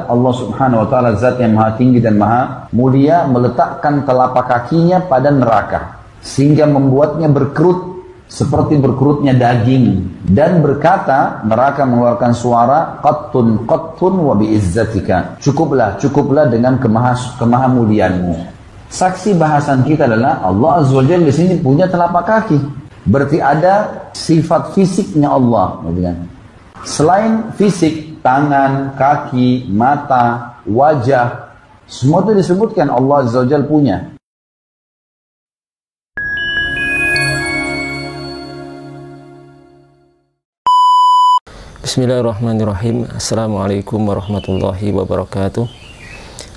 zat Allah subhanahu wa ta'ala, zat yang maha tinggi dan maha mulia, meletakkan telapak kakinya pada neraka sehingga membuatnya berkerut seperti berkerutnya daging, dan berkata, neraka mengeluarkan suara, qattun qattun wa biizzatika, cukuplah dengan kemahamuliaanmu. Saksi bahasan kita adalah Allah Azza wa Jalla di sini punya telapak kaki, berarti ada sifat fisiknya Allah, gitu kan? Selain fisik, tangan, kaki, mata, wajah, semua itu disebutkan Allah Azza wa Jalla punya. Bismillahirrahmanirrahim. Assalamualaikum warahmatullahi wabarakatuh.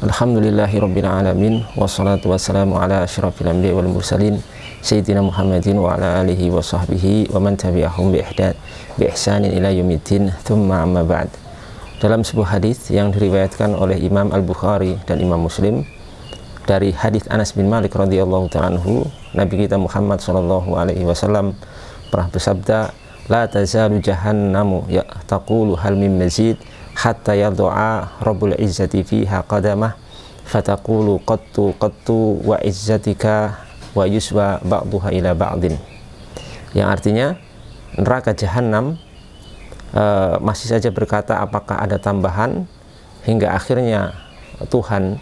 Alhamdulillahirabbil alamin, wassalatu wassalamu ala asyrafil anbiya'i wal mursalin sayyidina Muhammadin wa ala alihi wa sahbihi wa man tabi'ahum bi ihsanin ila yaumiddin, thumma amma ba'd. Dalam sebuah hadis yang diriwayatkan oleh Imam Al-Bukhari dan Imam Muslim dari hadis Anas bin Malik radhiyallahu ta'ala anhu, Nabi kita Muhammad sallallahu alaihi wasallam pernah bersabda, la tazalu jahannamu ya taqulu hal min mazid hatta yad'a rabbul izzati fiha qadamah fataqulu qattu qattu wa izzatika wa yuswa ba'duha ila ba'din. Yang artinya neraka jahanam masih saja berkata apakah ada tambahan, hingga akhirnya Tuhan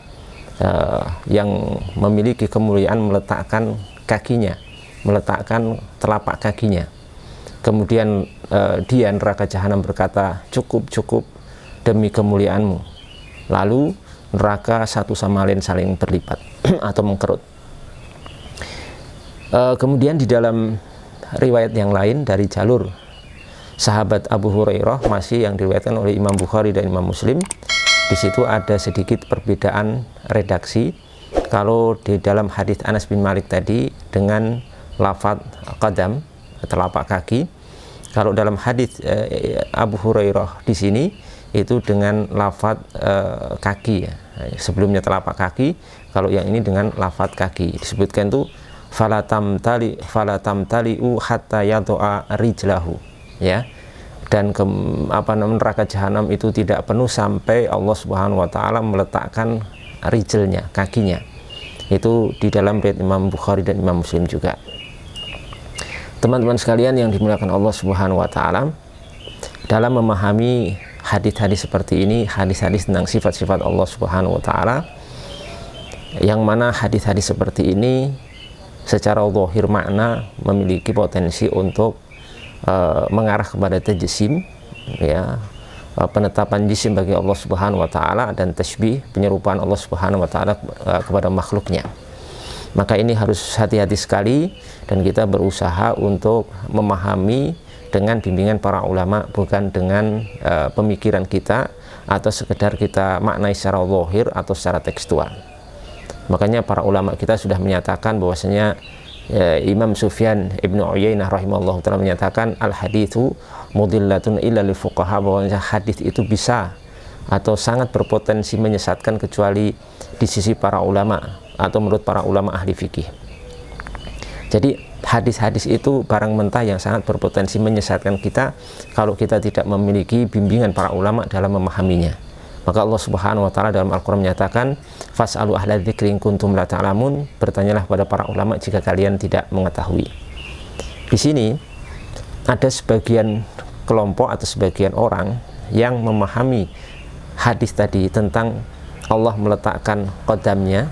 yang memiliki kemuliaan meletakkan kakinya, meletakkan telapak kakinya. Kemudian dia neraka jahanam berkata, cukup demi kemuliaanmu. Lalu neraka satu sama lain saling berlipat atau mengkerut. Kemudian di dalam riwayat yang lain dari jalur sahabat Abu Hurairah, masih yang diriwayatkan oleh Imam Bukhari dan Imam Muslim, di situ ada sedikit perbedaan redaksi. Kalau di dalam hadis Anas bin Malik tadi dengan lafadz qadam, telapak kaki. Kalau dalam hadis Abu Hurairah di sini itu dengan lafadz kaki, ya. Sebelumnya telapak kaki, kalau yang ini dengan lafadz kaki. Disebutkan itu falatam taliu hatta yad'a rijlahu, ya. Dan neraka jahanam itu tidak penuh sampai Allah Subhanahu wa taala meletakkan rijlnya, kakinya. Itu di dalam riwayat Imam Bukhari dan Imam Muslim juga. Teman-teman sekalian yang dimuliakan Allah Subhanahu wa taala, dalam memahami hadis-hadis seperti ini, hadis-hadis tentang sifat-sifat Allah Subhanahu wa taala, yang mana hadis-hadis seperti ini secara zahir makna memiliki potensi untuk mengarah kepada tajsim, ya, penetapan jisim bagi Allah Subhanahu wa taala, dan tasbih, penyerupaan Allah Subhanahu wa taala kepada makhluknya. Maka ini harus hati-hati sekali, dan kita berusaha untuk memahami dengan bimbingan para ulama, bukan dengan pemikiran kita atau sekedar kita maknai secara zahir atau secara tekstual. Makanya para ulama kita sudah menyatakan bahwasanya Imam Sufyan Ibnu Uyainah rahimahullah ta'ala menyatakan al-hadithu mudillatun illa lil fuqaha, bahwasanya hadis itu bisa atau sangat berpotensi menyesatkan kecuali di sisi para ulama atau menurut para ulama ahli fikih. Jadi hadis-hadis itu barang mentah yang sangat berpotensi menyesatkan kita kalau kita tidak memiliki bimbingan para ulama dalam memahaminya. Maka Allah Subhanahu wa taala dalam Al-Qur'an menyatakan, fas'alu ahla dzikri in kuntum la ta'lamun, bertanyalah kepada para ulama jika kalian tidak mengetahui. Di sini ada sebagian kelompok atau sebagian orang yang memahami hadis tadi tentang Allah meletakkan qadamnya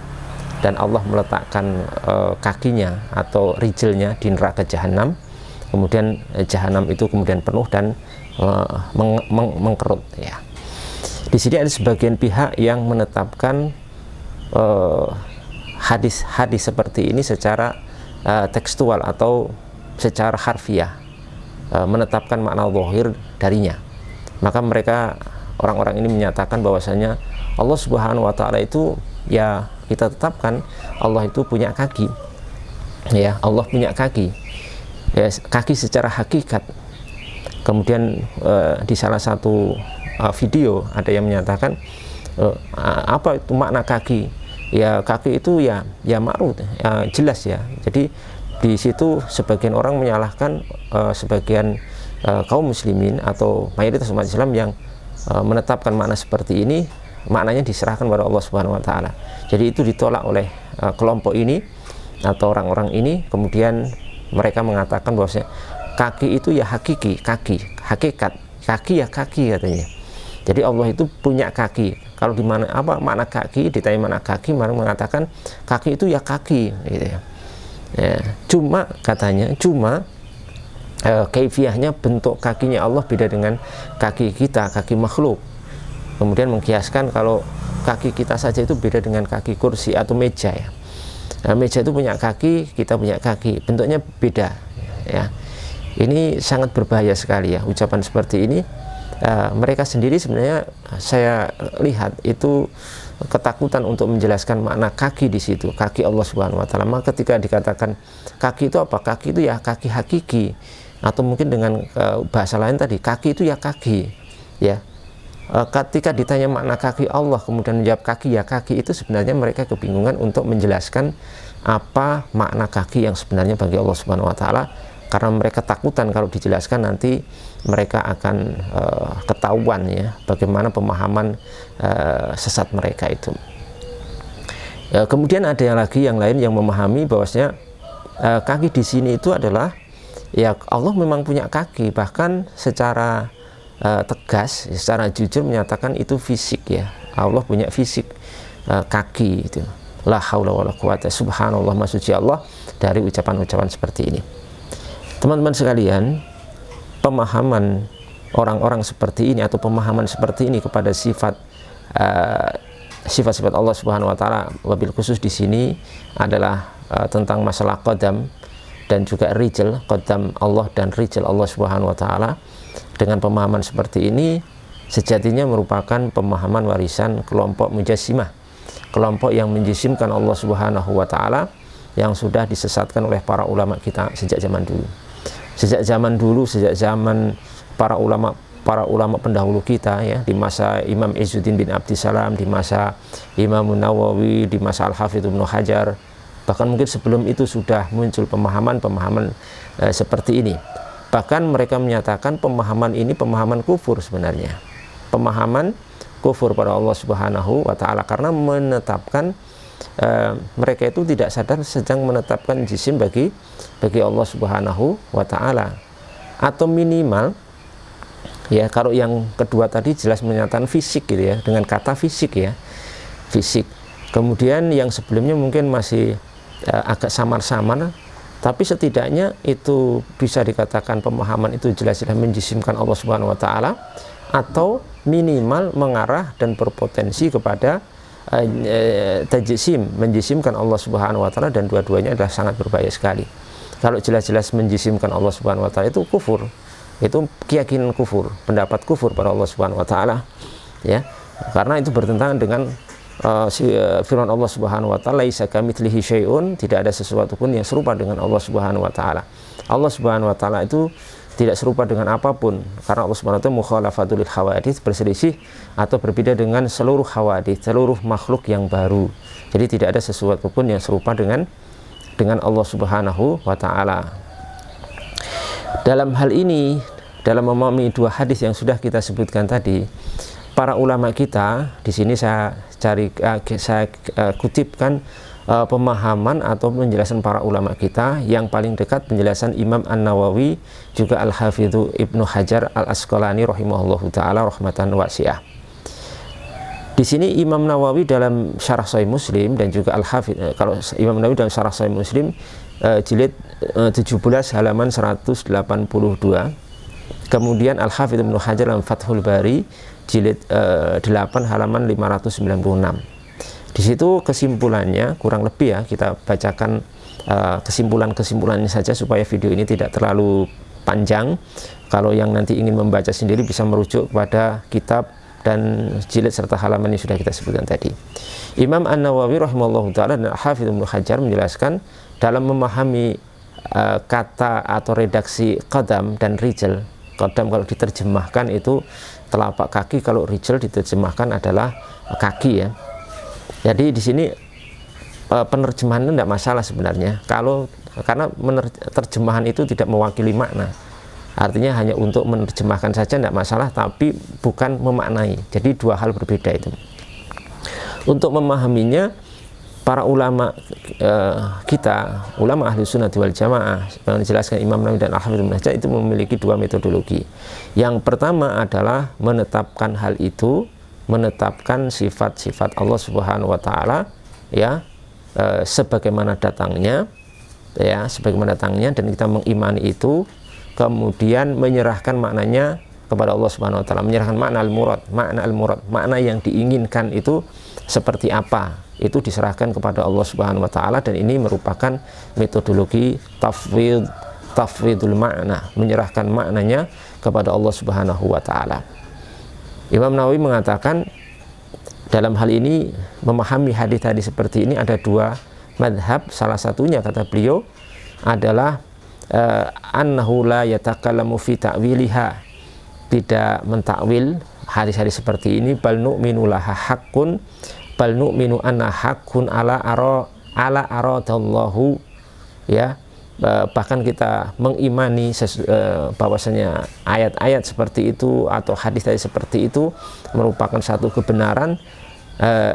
dan Allah meletakkan kakinya atau rijlnya di neraka jahanam, kemudian jahanam itu kemudian penuh dan mengkerut, ya. Di sini ada sebagian pihak yang menetapkan hadis-hadis seperti ini secara tekstual atau secara harfiah, menetapkan makna zahir darinya. Maka mereka, orang-orang ini menyatakan bahwasanya Allah Subhanahu wa taala itu, ya, kita tetapkan Allah itu punya kaki, ya, Allah punya kaki, ya, kaki secara hakikat. Kemudian di salah satu video ada yang menyatakan apa itu makna kaki? Ya, kaki itu ya ma'ruf, jelas, ya. Jadi di situ sebagian orang menyalahkan sebagian kaum muslimin atau mayoritas umat Islam yang menetapkan makna seperti ini maknanya diserahkan kepada Allah Subhanahu wa taala. Jadi itu ditolak oleh kelompok ini atau orang-orang ini. Kemudian mereka mengatakan bahwasanya kaki itu ya hakiki, hakikat, kaki ya kaki katanya. Jadi Allah itu punya kaki. Kalau di mana apa makna kaki, ditanya mana kaki, mereka mengatakan kaki itu ya kaki gitu ya. Ya, cuma katanya kaifiahnya, bentuk kakinya Allah beda dengan kaki kita, kaki makhluk. Kemudian mengkiaskan kalau kaki kita saja itu beda dengan kaki kursi atau meja ya. Nah, meja itu punya kaki, kita punya kaki, bentuknya beda ya. Ini sangat berbahaya sekali ya ucapan seperti ini. Mereka sendiri sebenarnya saya lihat itu ketakutan untuk menjelaskan makna kaki di situ, kaki Allah Subhanahu wa taala. Maka ketika dikatakan kaki itu apa? Kaki itu ya kaki hakiki, atau mungkin dengan bahasa lain tadi kaki itu ya kaki ya. Ketika ditanya makna kaki Allah kemudian menjawab kaki ya kaki, itu sebenarnya mereka kebingungan untuk menjelaskan apa makna kaki yang sebenarnya bagi Allah Subhanahu wa taala, karena mereka takutan kalau dijelaskan nanti mereka akan ketahuan ya bagaimana pemahaman sesat mereka itu. Kemudian ada yang lain yang memahami bahwasanya kaki di sini itu adalah ya Allah memang punya kaki, bahkan secara tegas, secara jujur menyatakan itu fisik ya. Allah punya fisik kaki itu. La haula wala quwata, subhanallah, maha suci Allah dari ucapan-ucapan seperti ini. Teman-teman sekalian, pemahaman orang-orang seperti ini atau pemahaman seperti ini kepada sifat-sifat Allah Subhanahu wa taala, wabil khusus di sini adalah tentang masalah qadam dan juga rijal, qadam Allah dan rijal Allah Subhanahu wa taala. Dengan pemahaman seperti ini sejatinya merupakan pemahaman warisan kelompok mujassimah, kelompok yang menjisimkan Allah Subhanahu wa taala yang sudah disesatkan oleh para ulama kita sejak zaman dulu. Sejak zaman para ulama pendahulu kita ya, di masa Imam Izzuddin bin Abdissalam, di masa Imam Nawawi, di masa Al-Hafidz Ibnu Hajar, bahkan mungkin sebelum itu sudah muncul pemahaman seperti ini. Bahkan mereka menyatakan pemahaman ini pemahaman kufur sebenarnya, pemahaman kufur pada Allah Subhanahu wa taala, karena menetapkan mereka itu tidak sadar sedang menetapkan jisim bagi Allah Subhanahu wa taala, atau minimal ya, kalau yang kedua tadi jelas menyatakan fisik gitu ya, dengan kata fisik ya, fisik. Kemudian yang sebelumnya mungkin masih agak samar-samar, tapi setidaknya itu bisa dikatakan pemahaman itu jelas-jelas menjisimkan Allah Subhanahu wa taala, atau minimal mengarah dan berpotensi kepada tajsim, menjisimkan Allah Subhanahu wa taala, dan dua-duanya adalah sangat berbahaya sekali. Kalau jelas-jelas menjisimkan Allah Subhanahu wa taala itu kufur, itu keyakinan kufur, pendapat kufur pada Allah Subhanahu wa taala ya, karena itu bertentangan dengan firman Allah Subhanahu wa taala, laisa kamitslihi syai'un, tidak ada sesuatu pun yang serupa dengan Allah Subhanahu wa taala. Allah Subhanahu wa taala itu tidak serupa dengan apapun, karena Allah Subhanahu wa taala mukhalafatul hawadits, berselisih atau berbeda dengan seluruh hawadits, seluruh makhluk yang baru. Jadi tidak ada sesuatu pun yang serupa dengan Allah Subhanahu wa taala. Dalam hal ini, dalam memahami dua hadis yang sudah kita sebutkan tadi, para ulama kita di sini saya kutipkan pemahaman atau penjelasan para ulama kita yang paling dekat, penjelasan Imam An-Nawawi juga Al-Hafidz Ibnu Hajar Al-Asqalani rahimahullahu taala rahmatan wasi'ah. Di sini Imam Nawawi dalam Syarah Sahih Muslim dan juga Al-Hafidz, kalau Imam Nawawi dalam Syarah Sahih Muslim jilid 17 halaman 182. Kemudian Al-Hafidz Ibnu Hajar dalam Fathul Bari jilid 8 halaman 596. Di situ kesimpulannya kurang lebih ya, kita bacakan kesimpulannya saja supaya video ini tidak terlalu panjang. Kalau yang nanti ingin membaca sendiri bisa merujuk kepada kitab dan jilid serta halaman yang sudah kita sebutkan tadi. Imam An-Nawawi rahimahullah ta'ala dan Hafidz Ibnu Hajar menjelaskan dalam memahami kata atau redaksi qadam dan rijal. Qadam kalau diterjemahkan itu telapak kaki, kalau rijal diterjemahkan adalah kaki ya. Jadi di sini penerjemahan itu tidak masalah sebenarnya, karena terjemahan itu tidak mewakili makna. Artinya hanya untuk menerjemahkan saja tidak masalah, tapi bukan memaknai. Jadi dua hal berbeda itu. Untuk memahaminya, para ulama kita, ulama ahli sunnah wal jamaah, yang dijelaskan Imam Nawawi dan Al-Hafidz Ibnu Hajar, itu memiliki dua metodologi. Yang pertama adalah menetapkan hal itu, menetapkan sifat-sifat Allah Subhanahu wa taala ya, sebagaimana datangnya ya, sebagaimana datangnya, dan kita mengimani itu, kemudian menyerahkan maknanya kepada Allah Subhanahu wa taala, menyerahkan makna al-murad, makna yang diinginkan itu seperti apa, itu diserahkan kepada Allah Subhanahu wa taala. Dan ini merupakan metodologi tafwidul makna, menyerahkan maknanya kepada Allah Subhanahu wa taala. Imam Nawawi mengatakan dalam hal ini, memahami hadis-hadis seperti ini ada dua madhab. Salah satunya, kata beliau, adalah annahu la yatakallamu fi ta'wiliha, tidak mentakwil hadis-hadis seperti ini. Bal nu'minu laha haqqun, bal nu'minu anna haqqun ala aradallahu, ya, bahkan kita mengimani bahwasanya ayat-ayat seperti itu atau hadis-hadis seperti itu merupakan satu kebenaran,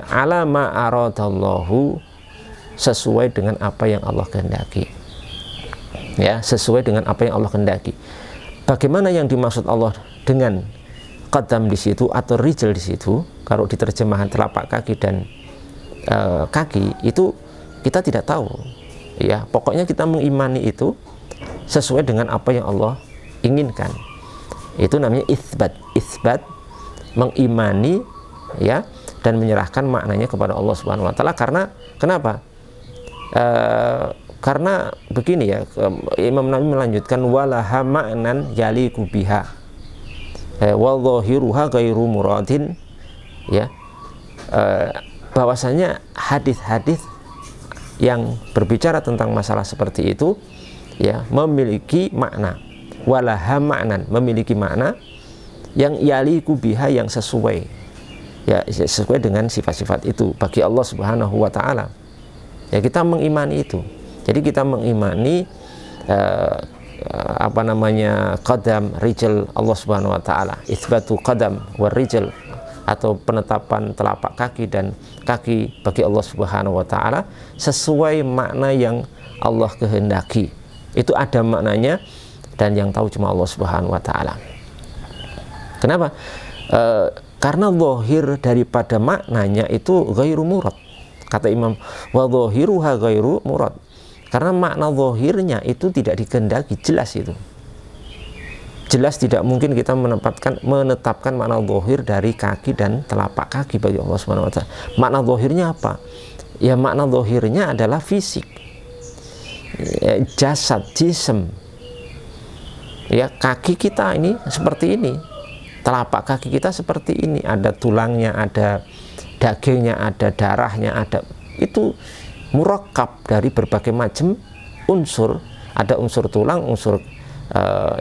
ala ma aradallahu, sesuai dengan apa yang Allah kehendaki, ya, sesuai dengan apa yang Allah kehendaki. Bagaimana yang dimaksud Allah dengan qadam di situ atau rijal di situ, kalau diterjemahkan telapak kaki dan kaki, itu kita tidak tahu, ya. Pokoknya kita mengimani itu sesuai dengan apa yang Allah inginkan. Itu namanya isbat, mengimani, ya, dan menyerahkan maknanya kepada Allah Subhanahu wa taala. Karena kenapa? Karena begini ya, Imam Nawawi melanjutkan, walaha ma'nan yaliku biha wa dhahiruha ghairu muradin, ya, bahwasanya hadis-hadis yang berbicara tentang masalah seperti itu, ya, memiliki makna, walaha ma'nan, memiliki makna yang yaliku biha, yang sesuai, ya, sesuai dengan sifat-sifat itu bagi Allah Subhanahu wa taala. Ya, kita mengimani itu. Jadi kita mengimani qadam rijal Allah Subhanahu wa taala, itsbatu qadam war rijal, atau penetapan telapak kaki dan kaki bagi Allah Subhanahu wa taala sesuai makna yang Allah kehendaki. Itu ada maknanya dan yang tahu cuma Allah Subhanahu wa taala. Kenapa? Karena zahir daripada maknanya itu ghairu murad. Kata Imam, wa dhahiruha ghairu murad. Karena makna zahirnya itu tidak dikehendaki, jelas itu. Jelas tidak mungkin kita menetapkan makna zahir dari kaki dan telapak kaki bagi Allah Subhanahu wa taala. Makna zahirnya apa? Ya, makna zahirnya adalah fisik. Ya, jasad, jism. Ya, kaki kita ini seperti ini. Telapak kaki kita seperti ini, ada tulangnya, ada dagingnya, ada darahnya, ada, itu murakkab dari berbagai macam unsur. Ada unsur tulang, unsur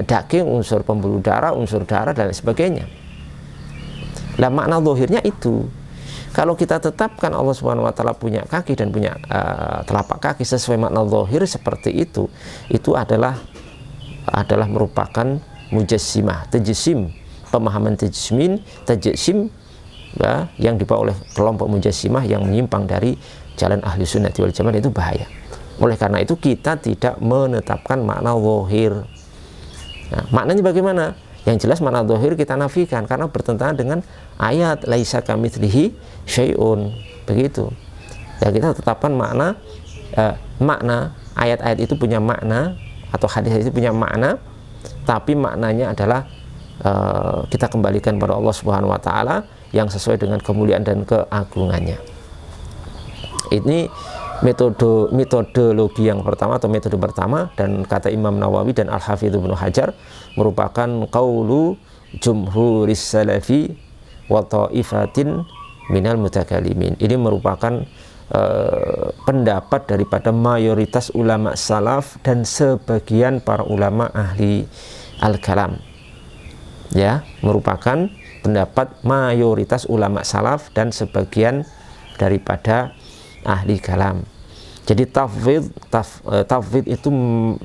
daging, unsur pembuluh darah, unsur darah, dan sebagainya. Lah, makna zahirnya itu. Kalau kita tetapkan Allah Subhanahu wa taala punya kaki dan punya telapak kaki sesuai makna zahir seperti itu adalah merupakan mujassimah, tajsim, pemahaman tajsim, ya, yang dibawa oleh kelompok mujassimah yang menyimpang dari jalan ahli sunnah wal jamaah. Itu bahaya. Oleh karena itu kita tidak menetapkan makna zahir. Nah, maknanya bagaimana? Yang jelas makna zahir kita nafikan karena bertentangan dengan ayat laisa kamitslihi syai'un, begitu. Ya, kita tetapkan makna ayat-ayat itu punya makna, atau hadis itu punya makna, tapi maknanya adalah kita kembalikan pada Allah Subhanahu wa taala yang sesuai dengan kemuliaan dan keagungannya. Ini metodologi yang pertama atau metode pertama, dan kata Imam Nawawi dan Al-Hafidz Ibnu Hajar merupakan qaulu jumhuris salafi wa ta'ifatin minal mutakallimin. Ini merupakan pendapat daripada mayoritas ulama salaf dan sebagian para ulama ahli al-kalam. Ya, merupakan pendapat mayoritas ulama salaf dan sebagian daripada ahli kalam. Jadi tafwid itu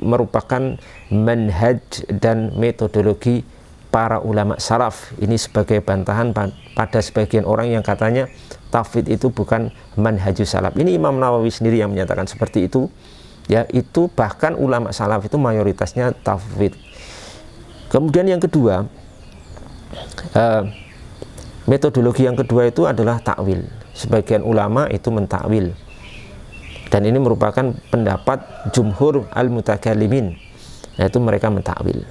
merupakan manhaj dan metodologi para ulama salaf. Ini sebagai bantahan pada sebagian orang yang katanya tafwid itu bukan manhajus salaf. Ini Imam Nawawi sendiri yang menyatakan seperti itu. Ya, itu bahkan ulama salaf itu mayoritasnya tafwid. Kemudian yang kedua, metodologi yang kedua itu adalah takwil. Sebagian ulama itu mentakwil. Dan ini merupakan pendapat jumhur al-mutakallimin, yaitu mereka mentakwil.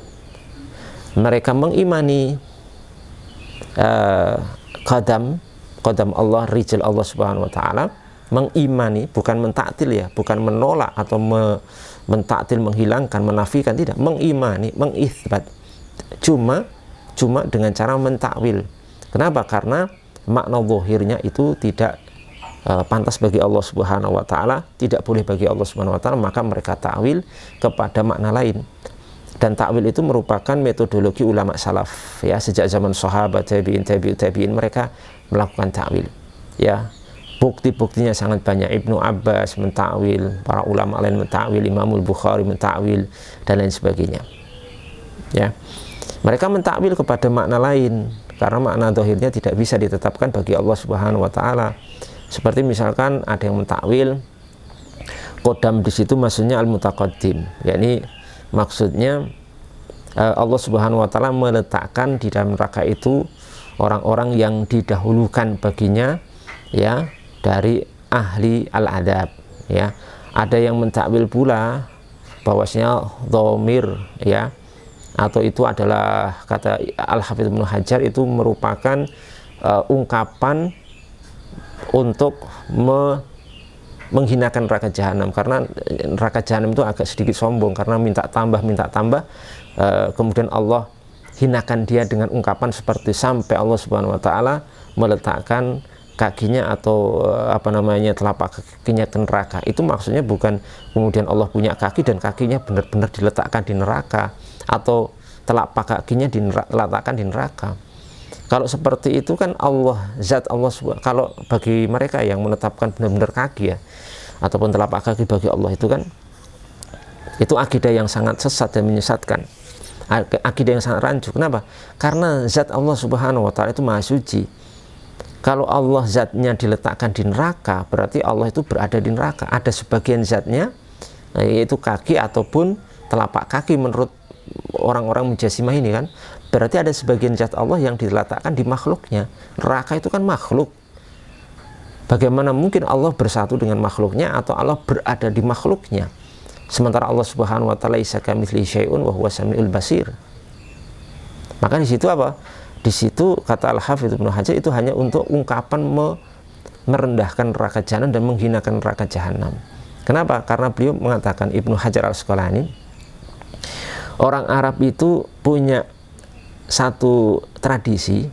Mereka mengimani qadam Allah, rijal Allah subhanahu wa ta'ala, mengimani, bukan mentaktil ya, bukan menolak atau mentaktil, menghilangkan, menafikan, tidak, mengimani, mengisbat, cuma dengan cara mentakwil. Kenapa? Karena makna zahirnya itu tidak pantas bagi Allah subhanahu wa ta'ala, tidak boleh bagi Allah subhanahu wa ta'ala, maka mereka takwil kepada makna lain. Dan takwil itu merupakan metodologi ulama salaf ya, sejak zaman sahabat, tabi'in mereka melakukan takwil ya. Bukti-buktinya sangat banyak. Ibnu Abbas mentakwil, para ulama lain mentakwil, Imamul Bukhari mentakwil, dan lain sebagainya ya. Mereka mentakwil kepada makna lain karena makna zahirnya tidak bisa ditetapkan bagi Allah subhanahu wa ta'ala. Seperti misalkan ada yang mentakwil qadam, di situ maksudnya al-mutaqaddim, yakni maksudnya Allah subhanahu wa ta'ala meletakkan di dalam neraka itu orang-orang yang didahulukan baginya ya, dari ahli al-adab ya. Ada yang mentakwil pula bahwasanya dhamir ya, atau itu adalah, kata Al-Hafidz Ibnu Hajar, itu merupakan ungkapan untuk menghinakan neraka jahanam, karena neraka jahanam itu agak sedikit sombong karena minta tambah, kemudian Allah hinakan dia dengan ungkapan seperti, sampai Allah subhanahu wa ta'ala meletakkan kakinya atau telapak kakinya ke neraka. Itu maksudnya bukan kemudian Allah punya kaki dan kakinya benar-benar diletakkan di neraka, atau telapak kakinya diletakkan di neraka. Kalau seperti itu kan Allah, zat Allah, kalau bagi mereka yang menetapkan benar-benar kaki ya, ataupun telapak kaki bagi Allah, itu kan, itu akidah yang sangat sesat dan menyesatkan, akidah yang sangat rancu. Kenapa? Karena zat Allah subhanahu wa ta'ala itu maha suci. Kalau Allah zatnya diletakkan di neraka, berarti Allah itu berada di neraka. Ada sebagian zatnya, yaitu kaki ataupun telapak kaki menurut orang-orang mujassimah ini kan, berarti ada sebagian zat Allah yang diletakkan di makhluknya. Neraka itu kan makhluk. Bagaimana mungkin Allah bersatu dengan makhluknya atau Allah berada di makhluknya? Sementara Allah subhanahu wa ta'ala laisa kamitslihi syai'un wa huwas samiul basir. Maka di situ apa? Di situ kata Al-Hafidz Ibnu Hajar itu hanya untuk ungkapan merendahkan neraka jahanam dan menghinakan neraka jahanam. Kenapa? Karena beliau mengatakan, Ibnu Hajar Al-Asqalani, orang Arab itu punya satu tradisi,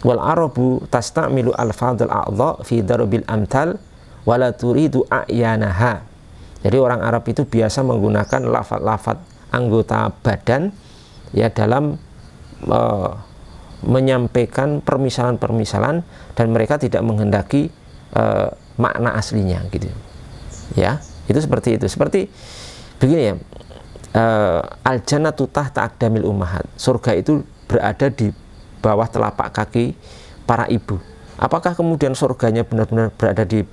wal arabu tastamilu al-fadl a'dha fi darbil amtal wala turidu a'yanaha. Jadi orang Arab itu biasa menggunakan lafaz-lafaz anggota badan ya dalam menyampaikan permisalan-permisalan, dan mereka tidak menghendaki makna aslinya gitu ya. Itu seperti itu. Seperti begini ya, al-jannatu tahta aqdamil ummahat, surga itu berada di bawah telapak kaki para ibu. Apakah kemudian surganya benar-benar berada di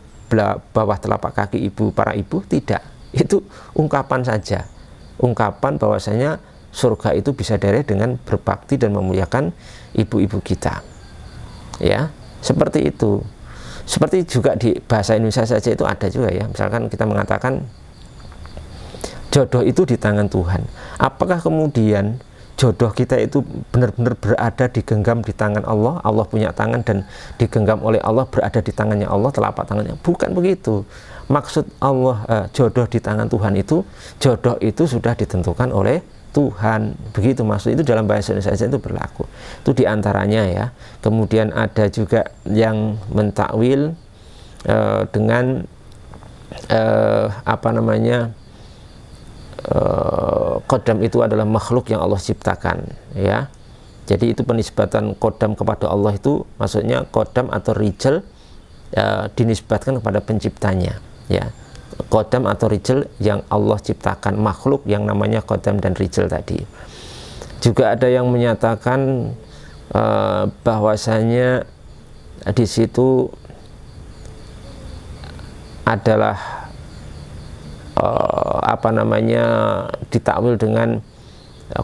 bawah telapak kaki ibu, para ibu? Tidak. Itu ungkapan saja, ungkapan bahwasanya surga itu bisa diraih dengan berbakti dan memuliakan ibu-ibu kita ya, seperti itu. Seperti juga di bahasa Indonesia saja itu ada juga ya, misalkan kita mengatakan jodoh itu di tangan Tuhan. Apakah kemudian jodoh kita itu benar-benar berada digenggam di tangan Allah? Allah punya tangan dan digenggam oleh Allah, berada di tangannya Allah, telapak tangannya? Bukan begitu. Maksud Allah jodoh di tangan Tuhan itu, jodoh itu sudah ditentukan oleh Tuhan. Begitu maksud itu, dalam bahasa Indonesia saja itu berlaku. Itu diantaranya ya. Kemudian ada juga yang mentakwil dengan qadam itu adalah makhluk yang Allah ciptakan ya. Jadi itu penisbatan qadam kepada Allah itu maksudnya qadam atau rijal dinisbatkan kepada penciptanya ya. Qadam atau rijal yang Allah ciptakan, makhluk yang namanya qadam dan rijal tadi. Juga ada yang menyatakan bahwasanya di situ adalah ditakwil dengan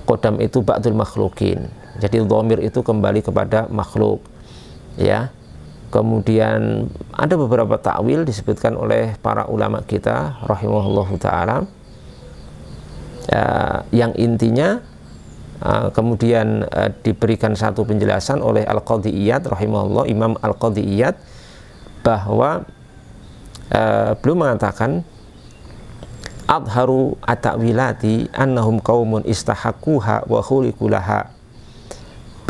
qodam itu ba'dul makhlukin. Jadi dhamir itu kembali kepada makhluk, ya. Kemudian ada beberapa takwil disebutkan oleh para ulama kita rahimahullahu taala, yang intinya kemudian diberikan satu penjelasan oleh Al-Qadhi Iyad rahimahullah, Imam Al-Qadhi Iyad, bahwa beliau mengatakan adharu at-ta'wilati annahum qaumun istahaquha wa khuliqulaha,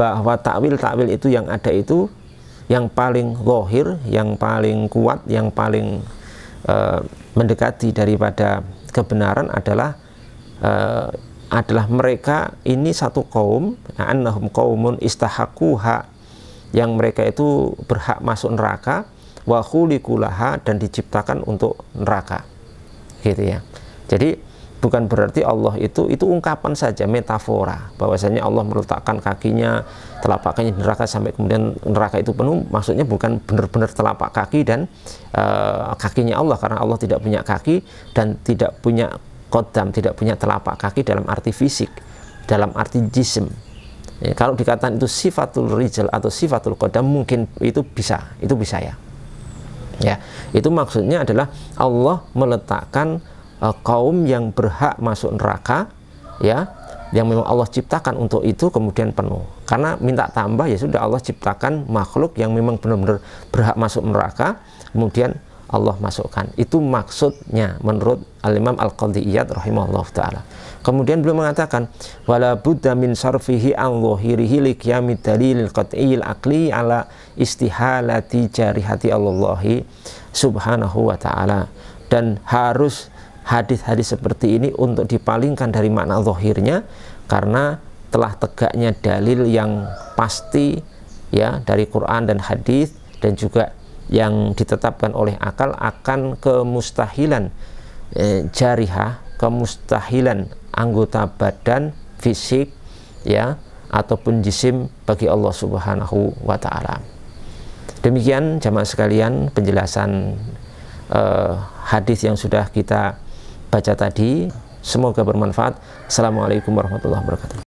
bahwa takwil-takwil itu yang ada itu yang paling zahir, yang paling kuat, yang paling mendekati daripada kebenaran adalah mereka ini satu kaum, annahum qaumun istahaquha, yang mereka itu berhak masuk neraka, wa khuliqulaha, dan diciptakan untuk neraka, gitu ya. Jadi bukan berarti Allah itu ungkapan saja, metafora, bahwasanya Allah meletakkan kakinya, telapak kakinya di neraka sampai kemudian neraka itu penuh. Maksudnya bukan benar-benar telapak kaki dan kakinya Allah, karena Allah tidak punya kaki dan tidak punya qodam, tidak punya telapak kaki dalam arti fisik, dalam arti jism. Ya, kalau dikatakan itu sifatul rijal atau sifatul qodam, mungkin itu bisa ya. Ya, itu maksudnya adalah Allah meletakkan kaum yang berhak masuk neraka, ya, yang memang Allah ciptakan untuk itu, kemudian penuh. Karena minta tambah, ya sudah, Allah ciptakan makhluk yang memang benar-benar berhak masuk neraka, kemudian Allah masukkan. Itu maksudnya menurut Al-Imam Al-Qadhi Iyad rahimahullah ta'ala. Kemudian beliau mengatakan wala budda min sarfihi an dhahirihi li qiyamid dalilil qat'iyil aqli ala istihalati jarihati Allahi subhanahu wa ta'ala. Dan harus hadis-hadis seperti ini untuk dipalingkan dari makna zahirnya, karena telah tegaknya dalil yang pasti, ya, dari Quran dan hadis, dan juga yang ditetapkan oleh akal akan kemustahilan jarihah, kemustahilan anggota badan fisik, ya, ataupun jisim bagi Allah subhanahu wa ta'ala. Demikian jamaah sekalian penjelasan hadis yang sudah kita baca tadi, semoga bermanfaat. Assalamualaikum warahmatullahi wabarakatuh.